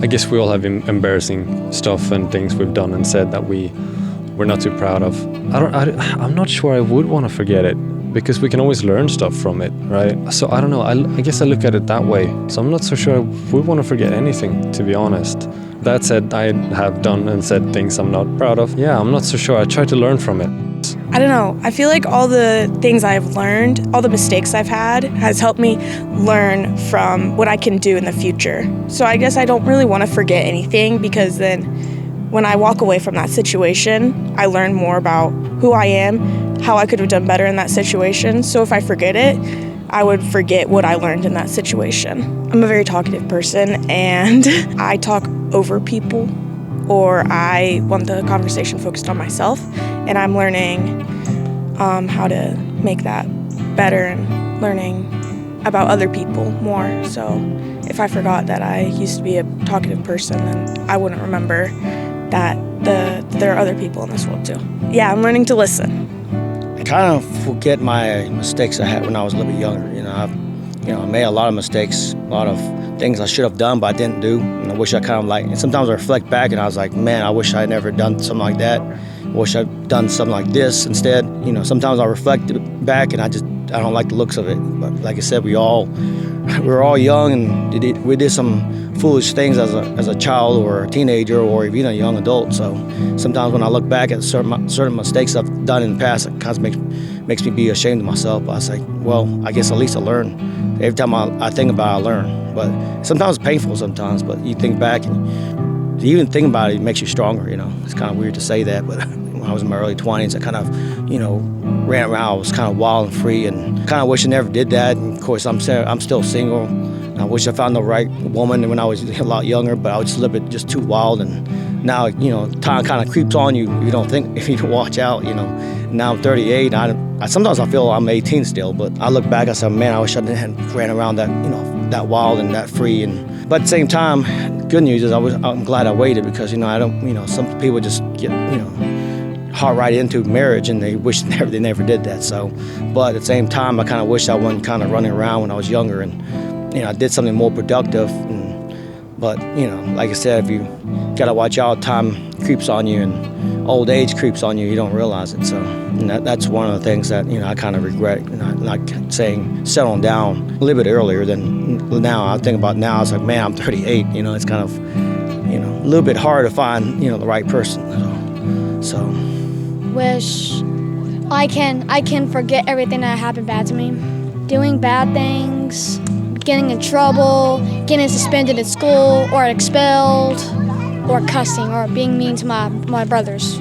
I guess we all have embarrassing stuff and things we've done and said that we're not too proud of. I'm not sure I would want to forget it, because we can always learn stuff from it, right? So I don't know, I guess I look at it that way. So I'm not so sure I would want to forget anything, to be honest. That said, I have done and said things I'm not proud of. Yeah, I'm not so sure. I try to learn from it. I don't know. I feel like all the things I've learned, all the mistakes I've had, has helped me learn from what I can do in the future. So I guess I don't really want to forget anything, because then when I walk away from that situation, I learn more about who I am, how I could have done better in that situation. So if I forget it, I would forget what I learned in that situation. I'm a very talkative person, and I talk over people, or I want the conversation focused on myself, and I'm learning how to make that better and learning about other people more. So if I forgot that I used to be a talkative person, then I wouldn't remember that there are other people in this world too. Yeah, I'm learning to listen. I kind of forget my mistakes I had when I was a little bit younger. I made a lot of mistakes, a lot of things I should have done but I didn't do. And I wish I and sometimes I reflect back and I was like, man, I wish I had never done something like that. I wish I'd done something like this instead. Sometimes I reflect back and I don't like the looks of it. But like I said, we were all young, and we did some foolish things as a child or a teenager or even a young adult. So sometimes when I look back at certain mistakes I've done in the past, it kind of makes me be ashamed of myself. But I say, well, I guess at least I learn. Every time I think about it, I learn. But sometimes it's painful sometimes, but you think back and to even think about it, it makes you stronger. It's kind of weird to say that, but when I was in my early 20s, I kind of, ran around. I was kind of wild and free, and kind of wish I never did that. And of course, I'm still single. And I wish I found the right woman when I was a lot younger, but I was just a little bit just too wild. And now, time kind of creeps on you if you don't think, if you don't watch out. Now I'm 38. Sometimes I feel I'm 18 still, but I look back, I said, man, I wish I hadn't ran around that, that wild and that free. But at the same time, good news is I'm glad I waited, because I don't, some people just get hard right into marriage and they wish they never did that. So, but at the same time, I kind of wish I wasn't kind of running around when I was younger, and I did something more productive. But like I said, if you gotta watch out, time creeps on you and old age creeps on you. You don't realize it. So that's one of the things that I kind of regret. Not saying settling down a little bit earlier than now. I think about now. It's like, man, I'm 38. It's kind of a little bit hard to find the right person. So wish I can forget everything that happened bad to me. Doing bad things, getting in trouble, getting suspended at school or expelled, or cussing or being mean to my brothers.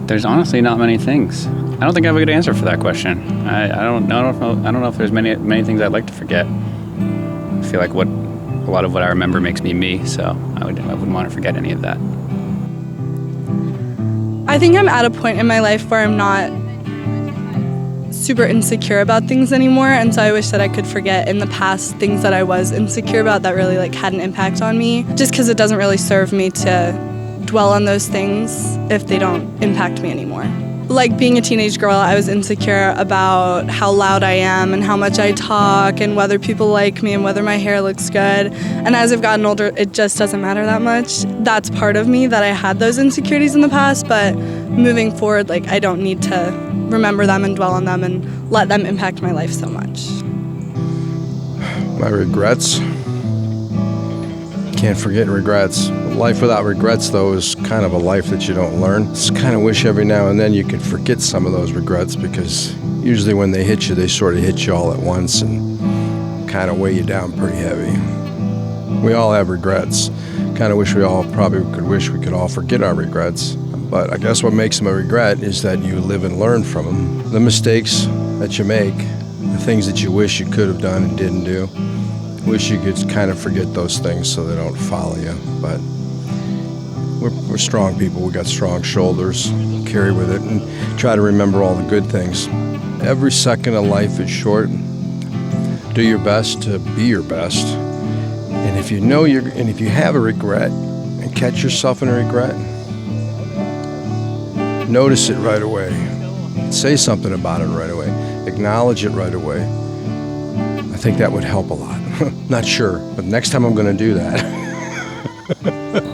There's honestly not many things. I don't think I have a good answer for that question. I don't know if there's many things I'd like to forget. I feel like a lot of what I remember makes me me, so I wouldn't want to forget any of that. I think I'm at a point in my life where I'm not super insecure about things anymore, and so I wish that I could forget in the past things that I was insecure about that really had an impact on me, just because it doesn't really serve me to dwell on those things if they don't impact me anymore. Like being a teenage girl, I was insecure about how loud I am and how much I talk and whether people like me and whether my hair looks good. And as I've gotten older, it just doesn't matter that much. That's part of me that I had those insecurities in the past, but moving forward, I don't need to remember them and dwell on them and let them impact my life so much. My regrets. Can't forget regrets. Life without regrets, though, is kind of a life that you don't learn. Just kind of wish every now and then you could forget some of those regrets, because usually when they hit you, they sort of hit you all at once and kind of weigh you down pretty heavy. We all have regrets. Kind of wish we could all forget our regrets. But I guess what makes them a regret is that you live and learn from them. The mistakes that you make, the things that you wish you could have done and didn't do. Wish you could kind of forget those things so they don't follow you. But we're strong people. We got strong shoulders. Carry with it and try to remember all the good things. Every second of life is short. Do your best to be your best. And if you have a regret and catch yourself in a regret, notice it right away. Say something about it right away. Acknowledge it right away. I think that would help a lot. Not sure, but next time I'm going to do that.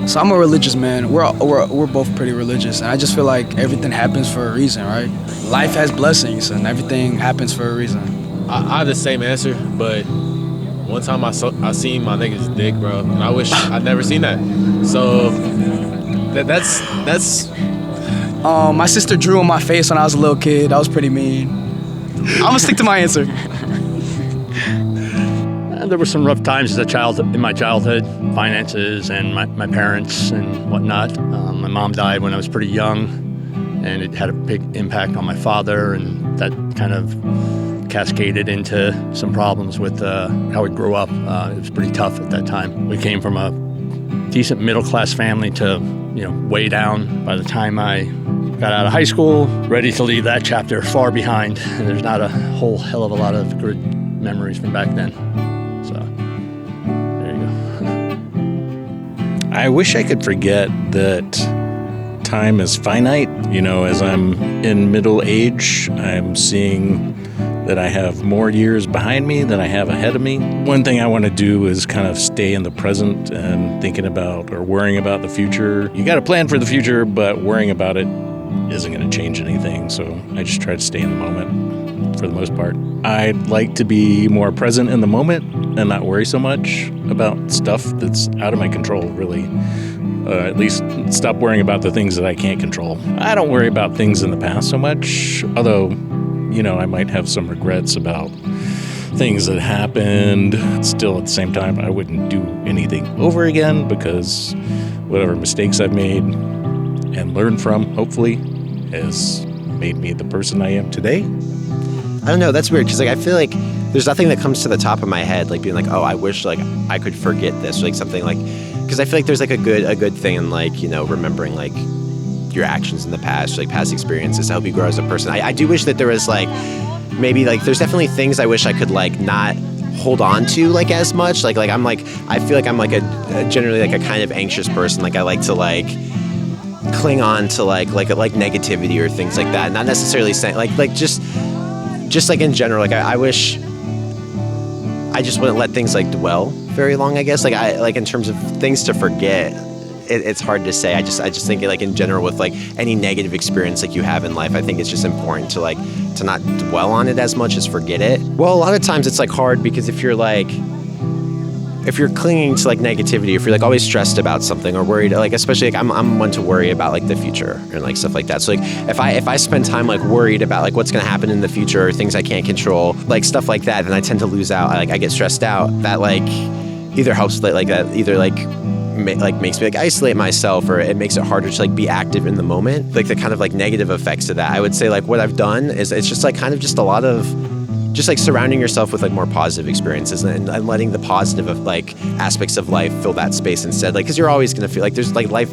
So I'm a religious man. We're both pretty religious, and I just feel like everything happens for a reason, right? Life has blessings, and everything happens for a reason. I have the same answer, but one time I seen my nigga's dick, bro, and I wish I'd never seen that. So that's. My sister drew on my face when I was a little kid. That was pretty mean. I'm gonna stick to my answer. There were some rough times as a child in my childhood, finances and my parents and whatnot. My mom died when I was pretty young, and it had a big impact on my father, and that kind of cascaded into some problems with how we grew up. It was pretty tough at that time. We came from a decent middle-class family to, way down. By the time I got out of high school, ready to leave that chapter far behind, and there's not a whole hell of a lot of good memories from back then. So, there you go. I wish I could forget that time is finite. As I'm in middle age, I'm seeing that I have more years behind me than I have ahead of me. One thing I want to do is kind of stay in the present and thinking about or worrying about the future. You got to plan for the future, but worrying about it isn't going to change anything. So I just try to stay in the moment for the most part. I'd like to be more present in the moment and not worry so much about stuff that's out of my control, really. At least stop worrying about the things that I can't control. I don't worry about things in the past so much, although I might have some regrets about things that happened. Still, at the same time, I wouldn't do anything over again because whatever mistakes I've made and learned from, hopefully, has made me the person I am today. I don't know, that's weird because I feel like there's nothing that comes to the top of my head, like being like, oh, I wish I could forget this, or something because I feel like there's a good thing in remembering your actions in the past, past experiences to help you grow as a person. I do wish that there was maybe there's definitely things I wish I could not hold on to as much. I feel like I'm a generally a kind of anxious person. I like to cling on to negativity or things like that. Not necessarily saying just in general. I wish I just wouldn't let things dwell very long. I guess in terms of things to forget. It's hard to say. I just think in general with any negative experience you have in life, I think it's just important to not dwell on it as much as forget it. Well, a lot of times it's hard because if you're clinging to negativity, if you're always stressed about something or worried, especially I'm one to worry about the future and stuff like that. So if I spend time worried about what's gonna happen in the future or things I can't control, stuff like that, then I tend to lose out. I get stressed out. That either helps makes me isolate myself, or it makes it harder to be active in the moment. The kind of negative effects of that. I would say what I've done is it's just kind of just a lot of just surrounding yourself with more positive experiences and letting the positive of aspects of life fill that space instead. Because you're always gonna feel there's life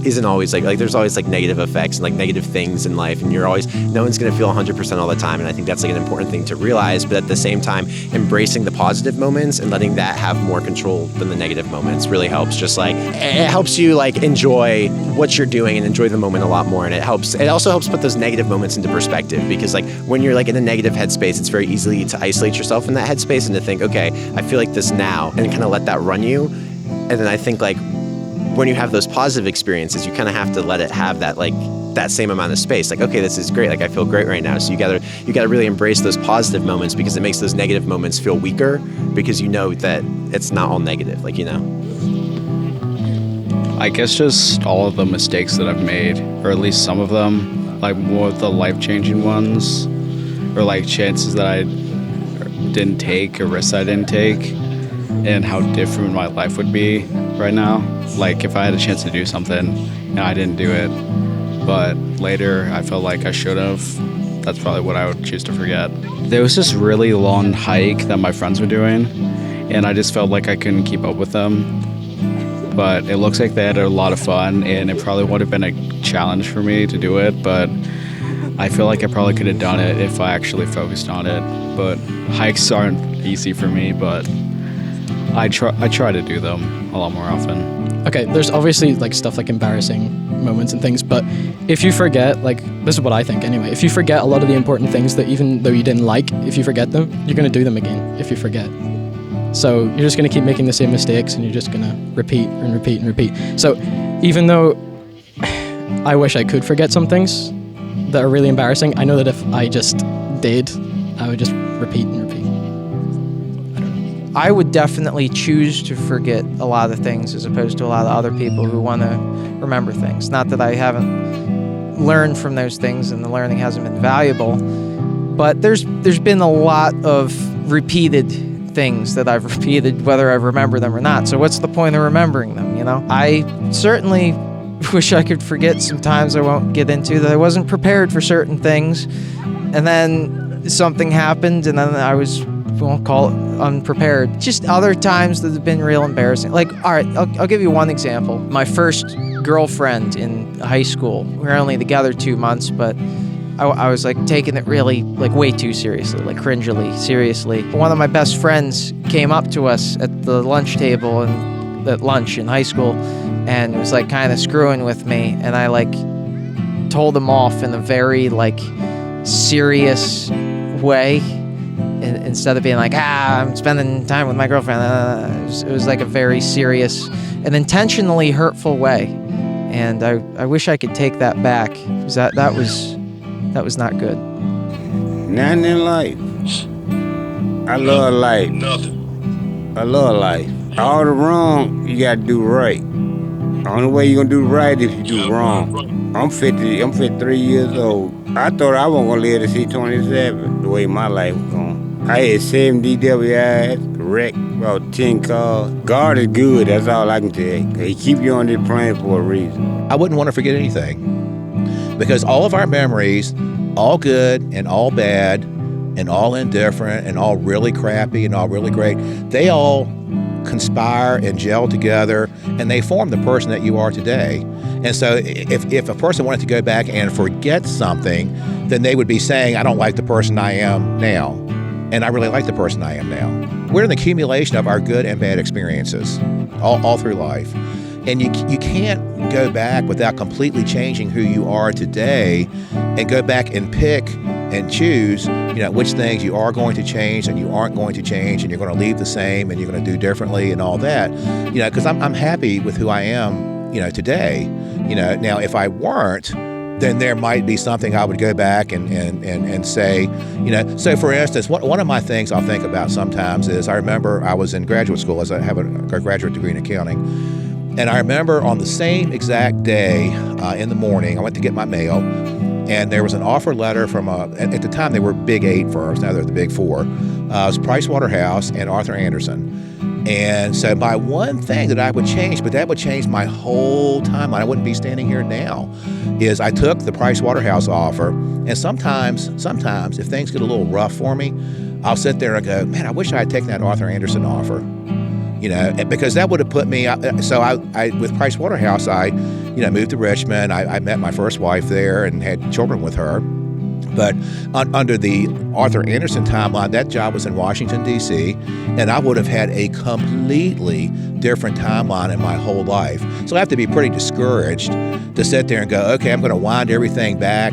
isn't always there's always negative effects and negative things in life, and no one's gonna feel 100% all the time. And I think that's an important thing to realize. But at the same time, embracing the positive moments and letting that have more control than the negative moments really helps. Just it helps you enjoy what you're doing and enjoy the moment a lot more. And it also helps put those negative moments into perspective, because when you're in a negative headspace, it's very easy to isolate yourself in that headspace and to think, okay, I feel this now, and kind of let that run you. And then I think when you have those positive experiences, you kind of have to let it have that that same amount of space. Okay, this is great. I feel great right now. So you gotta really embrace those positive moments, because it makes those negative moments feel weaker, because that it's not all negative. I guess just all of the mistakes that I've made, or at least some of them, more of the life-changing ones, or chances that I didn't take, or risks I didn't take, and how different my life would be right now. If I had a chance to do something, I didn't do it, but later I felt like I should have. That's probably what I would choose to forget. There was this really long hike that my friends were doing, and I just felt like I couldn't keep up with them. But it looks like they had a lot of fun, and it probably would have been a challenge for me to do it, but I feel like I probably could have done it if I actually focused on it. But hikes aren't easy for me, but I try to do them a lot more often. Okay, there's obviously stuff embarrassing moments and things, but if you forget, this is what I think anyway, if you forget a lot of the important things that even though you didn't if you forget them, you're going to do them again if you forget. So you're just going to keep making the same mistakes, and you're just going to repeat and repeat and repeat. So even though I wish I could forget some things that are really embarrassing, I know that if I just did, I would just repeat and repeat. I would definitely choose to forget a lot of things as opposed to a lot of other people who want to remember things. Not that I haven't learned from those things and the learning hasn't been valuable, but there's been a lot of repeated things that I've repeated whether I remember them or not. So what's the point of remembering them, you know? I certainly wish I could forget some times I won't get into that I wasn't prepared for certain things, and then something happened and then I was, we'll call it unprepared. Just other times that have been real embarrassing. Like, all right, I'll give you one example. My first girlfriend in high school, we were only together 2 months, but I was like taking it really like way too seriously, like cringily seriously. One of my best friends came up to us at the lunch table and at lunch in high school and was like kind of screwing with me, and I like told him off in a very like serious way. Instead of being like, I'm spending time with my girlfriend, it was like a very serious and intentionally hurtful way. And I wish I could take that back, because that was not good. Nothing in life. I love life. I love life. All the wrong, you gotta do right. The only way you're gonna do right is if you do wrong. I'm 53 years old. I thought I wasn't gonna live to see 27, the way my life was going. I had 7 DWIs, wrecked about 10 cars. God is good, that's all I can tell you. He keep you on this plane for a reason. I wouldn't want to forget anything, because all of our memories, all good and all bad and all indifferent and all really crappy and all really great, they all conspire and gel together, and they form the person that you are today. And so if a person wanted to go back and forget something, then they would be saying, I don't like the person I am now, and I really like the person I am now. We're an accumulation of our good and bad experiences all through life. And you can't go back without completely changing who you are today and go back and pick and choose, which things you are going to change and you aren't going to change, and you're going to leave the same and you're going to do differently and all that, because I'm happy with who I am, today. Now if I weren't, then there might be something I would go back and say, so for instance, one of my things I'll think about sometimes is I remember I was in graduate school, as I have a graduate degree in accounting. And I remember on the same exact day in the morning, I went to get my mail, and there was an offer letter from at the time they were Big 8 firms, now they're the Big 4. It was Pricewaterhouse and Arthur Andersen. And so my one thing that I would change, but that would change my whole timeline, I wouldn't be standing here now, is I took the Pricewaterhouse offer, and sometimes if things get a little rough for me, I'll sit there and go, man, I wish I had taken that Arthur Andersen offer. Because that would have put me. So I with Pricewaterhouse, I, moved to Richmond. I met my first wife there and had children with her. But under the Arthur Andersen timeline, that job was in Washington, D.C., and I would have had a completely different timeline in my whole life. So I have to be pretty discouraged to sit there and go, okay, I'm going to wind everything back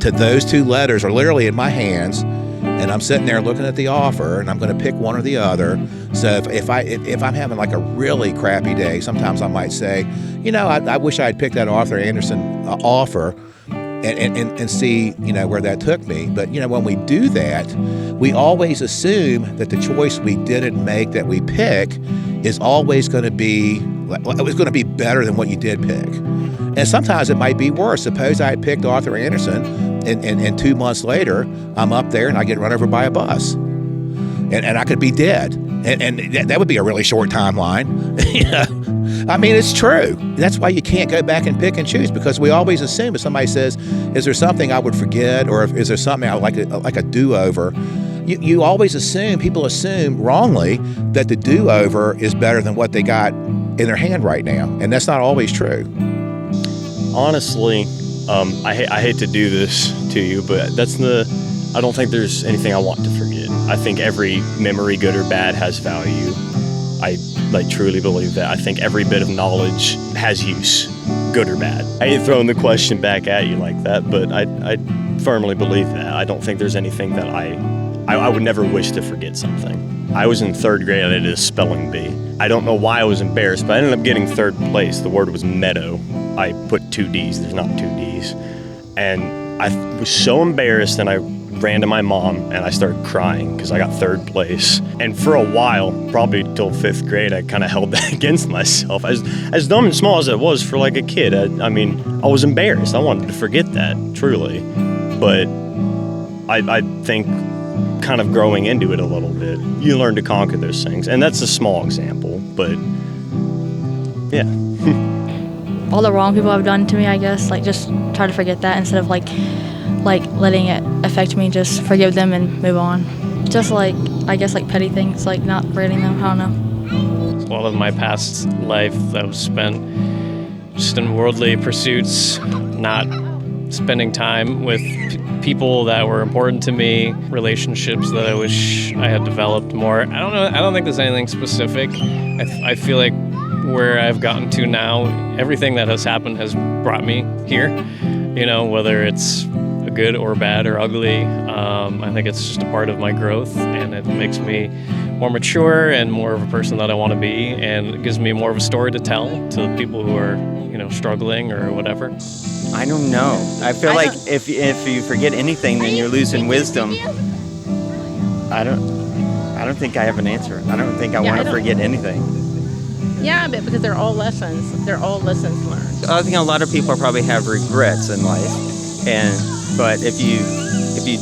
to those 2 letters are literally in my hands. And I'm sitting there looking at the offer, and I'm going to pick one or the other. So if I'm having like a really crappy day, sometimes I might say, I wish I had picked that Arthur Andersen offer, and see where that took me. But when we do that, we always assume that the choice we didn't make that we pick is always going to be better than what you did pick. And sometimes it might be worse. Suppose I had picked Arthur Andersen, and 2 months later, I'm up there and I get run over by a bus. And I could be dead. And that would be a really short timeline. I mean, it's true. That's why you can't go back and pick and choose, because we always assume if somebody says, is there something I would forget, or is there something I like a do-over? You always assume, people assume wrongly, that the do-over is better than what they got in their hand right now. And that's not always true. Honestly, I hate to do this to you, but I don't think there's anything I want to forget. I think every memory, good or bad, has value. I truly believe that. I think every bit of knowledge has use, good or bad. I ain't throwing the question back at you like that, but I firmly believe that. I don't think there's anything that I I would never wish to forget something. I was in 3rd grade and I did a spelling bee. I don't know why I was embarrassed, but I ended up getting 3rd place. The word was meadow. I put 2 D's. There's not 2 D's. And I was so embarrassed, and I ran to my mom and I started crying because I got 3rd place. And for a while, probably till 5th grade, I kind of held that against myself. As dumb and small as it was for like a kid, I mean, I was embarrassed. I wanted to forget that, truly. But I think kind of growing into it a little bit, you learn to conquer those things. And that's a small example, but yeah. All the wrong people have done to me, I guess, like just try to forget that instead of like letting it affect me, just forgive them and move on. Just like, I guess, like petty things, like not forgetting them, I don't know. A lot of my past life that was spent just in worldly pursuits, not spending time with people that were important to me, relationships that I wish I had developed more. I don't know, I don't think there's anything specific. I feel like where I've gotten to now, everything that has happened has brought me here, you know, whether it's good or bad or ugly. I think it's just a part of my growth, and it makes me more mature and more of a person that I want to be, and it gives me more of a story to tell to the people who are, you know, struggling or whatever. I don't know. I feel like if you forget anything, then you're losing wisdom. I don't think I have an answer. I don't think I want to forget anything. Yeah, but because they're all lessons. They're all lessons learned. I think a lot of people probably have regrets in life, but if you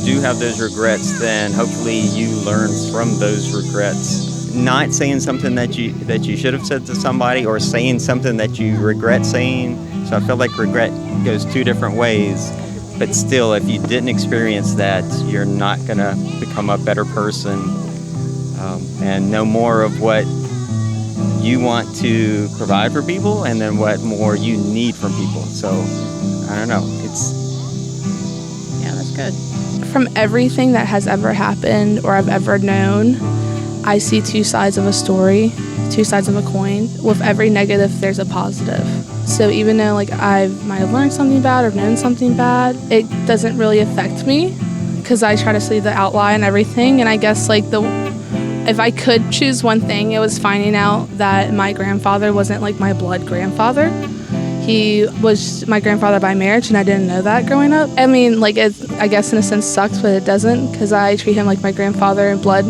do have those regrets, then hopefully you learn from those regrets. Not saying something that you should have said to somebody, or saying something that you regret saying. So I feel like regret goes 2 different ways. But still, if you didn't experience that, you're not gonna become a better person and know more of what you want to provide for people, and then what more you need from people. So I don't know. Yeah, that's good. From everything that has ever happened or I've ever known, I see 2 sides of a story, 2 sides of a coin. With every negative, there's a positive. So even though like I might have learned something bad or known something bad, it doesn't really affect me because I try to see the outline and everything. And I guess like if I could choose one thing, it was finding out that my grandfather wasn't like my blood grandfather. He was my grandfather by marriage, and I didn't know that growing up. I mean, like, it, I guess in a sense sucks, but it doesn't, because I treat him like my grandfather, and blood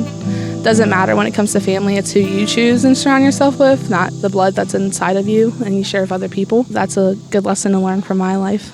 doesn't matter when it comes to family. It's who you choose and surround yourself with, not the blood that's inside of you and you share with other people. That's a good lesson to learn from my life.